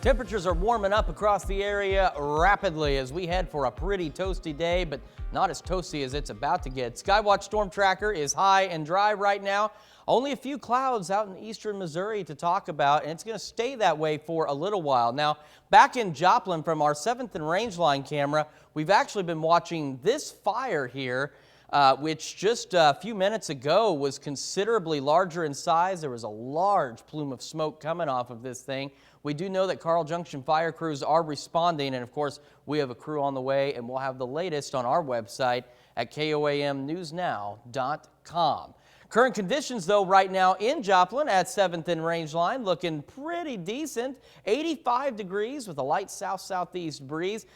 Temperatures are warming up across the area rapidly as we head for a pretty toasty day, but not as toasty as it's about to get. Skywatch Storm Tracker is high and dry right now. Only a few clouds out in eastern Missouri to talk about, and it's going to stay that way for a little while. Now, back in Joplin from our 7th and Rangeline camera, we've actually been watching this fire here, which just a few minutes ago was considerably larger in size. There was a large plume of smoke coming off of this thing. We do know that Carl Junction fire crews are responding, and of course, we have a crew on the way, and we'll have the latest on our website at KOAMnewsnow.com. Current conditions, though, right now in Joplin at 7th and Rangeline, looking pretty decent. 85 degrees with a light south-southeast breeze.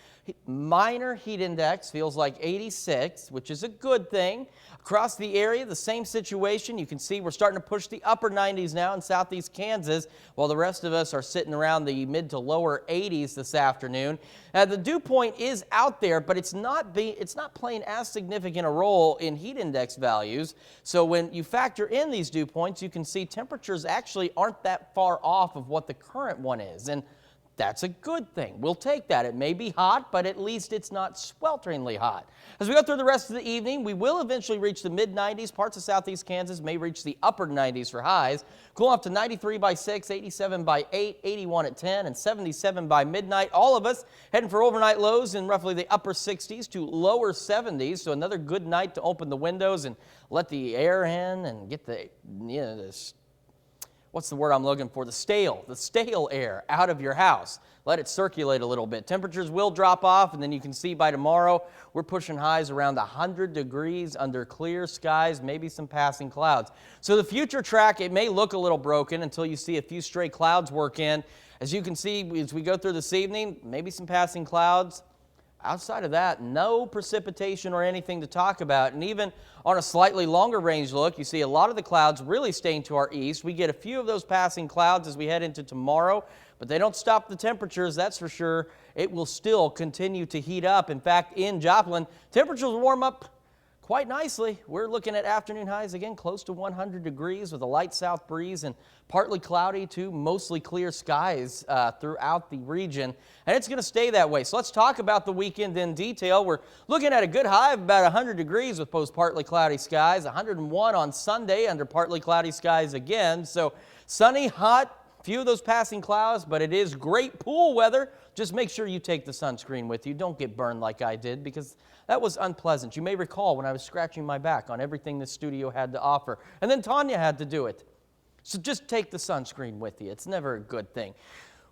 Minor heat index feels like 86, which is a good thing. Across the area, the same situation. You can see we're starting to push the upper 90s now in southeast Kansas, while the rest of us are sitting around the mid to lower 80s this afternoon. The dew point is out there, but it's not playing as significant a role in heat index values. So when you factor in these dew points, you can see temperatures actually aren't that far off of what the current one is. And that's a good thing. We'll take that. It may be hot, but at least it's not swelteringly hot. As we go through the rest of the evening, we will eventually reach the mid-90s. Parts of southeast Kansas may reach the upper 90s for highs. Cool off to 93 by 6, 87 by 8, 81 at 10, and 77 by midnight. All of us heading for overnight lows in roughly the upper 60s to lower 70s. So another good night to open the windows and let the air in and get the, what's the word I'm looking for? The stale air out of your house. Let it circulate a little bit. Temperatures will drop off, and then you can see by tomorrow we're pushing highs around 100 degrees under clear skies, maybe some passing clouds. So the future track, it may look a little broken until you see a few stray clouds work in. As you can see, as we go through this evening, maybe some passing clouds. Outside of that, no precipitation or anything to talk about. And even on a slightly longer range look, you see a lot of the clouds really staying to our east. We get a few of those passing clouds as we head into tomorrow, but they don't stop the temperatures, that's for sure. It will still continue to heat up. In fact, in Joplin, temperatures will warm up quite nicely. We're looking at afternoon highs again close to 100 degrees with a light south breeze and partly cloudy to mostly clear skies throughout the region. And it's going to stay that way. So let's talk about the weekend in detail. We're looking at a good high of about 100 degrees with post partly cloudy skies. 101 on Sunday under partly cloudy skies again. So sunny, hot. Few of those passing clouds, but it is great pool weather. Just make sure you take the sunscreen with you. Don't get burned like I did, because that was unpleasant. You may recall when I was scratching my back on everything the studio had to offer, and then Tanya had to do it. So just take the sunscreen with you. It's never a good thing.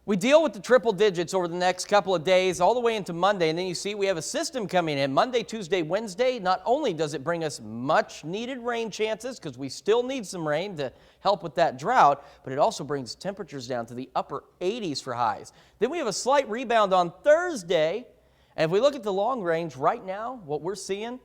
We deal with the triple digits over the next couple of days, all the way into Monday, and then you see we have a system coming in Monday, Tuesday, Wednesday. Not only does it bring us much needed rain chances, because we still need some rain to help with that drought, but it also brings temperatures down to the upper 80s for highs. Then we have a slight rebound on Thursday, and if we look at the long range right now, what we're seeing,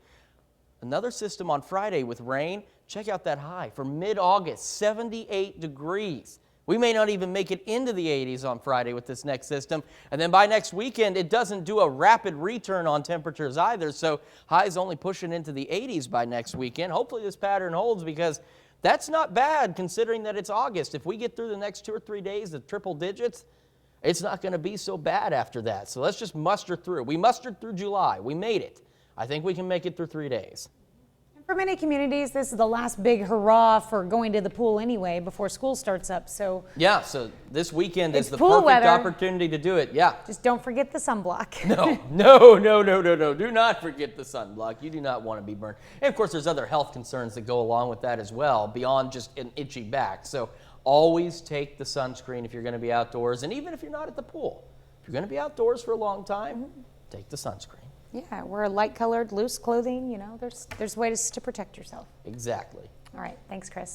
another system on Friday with rain. Check out that high for mid-August, 78 degrees. We may not even make it into the 80s on Friday with this next system. And then by next weekend, it doesn't do a rapid return on temperatures either. So highs only pushing into the 80s by next weekend. Hopefully this pattern holds, because that's not bad considering that it's August. If we get through the next 2 or 3 days of triple digits, it's not going to be so bad after that. So let's just muster through. We mustered through July. We made it. I think we can make it through 3 days. For many communities, this is the last big hurrah for going to the pool anyway before school starts up. So yeah, so this weekend is the perfect perfect opportunity to do it. Yeah. Just don't forget the sunblock. No. Do not forget the sunblock. You do not want to be burned. And of course, there's other health concerns that go along with that as well, beyond just an itchy back. So always take the sunscreen if you're going to be outdoors, and even if you're not at the pool. If you're going to be outdoors for a long time, take the sunscreen. Yeah, wear light-colored, loose clothing. You know, there's ways to protect yourself. Exactly. All right, thanks, Chris.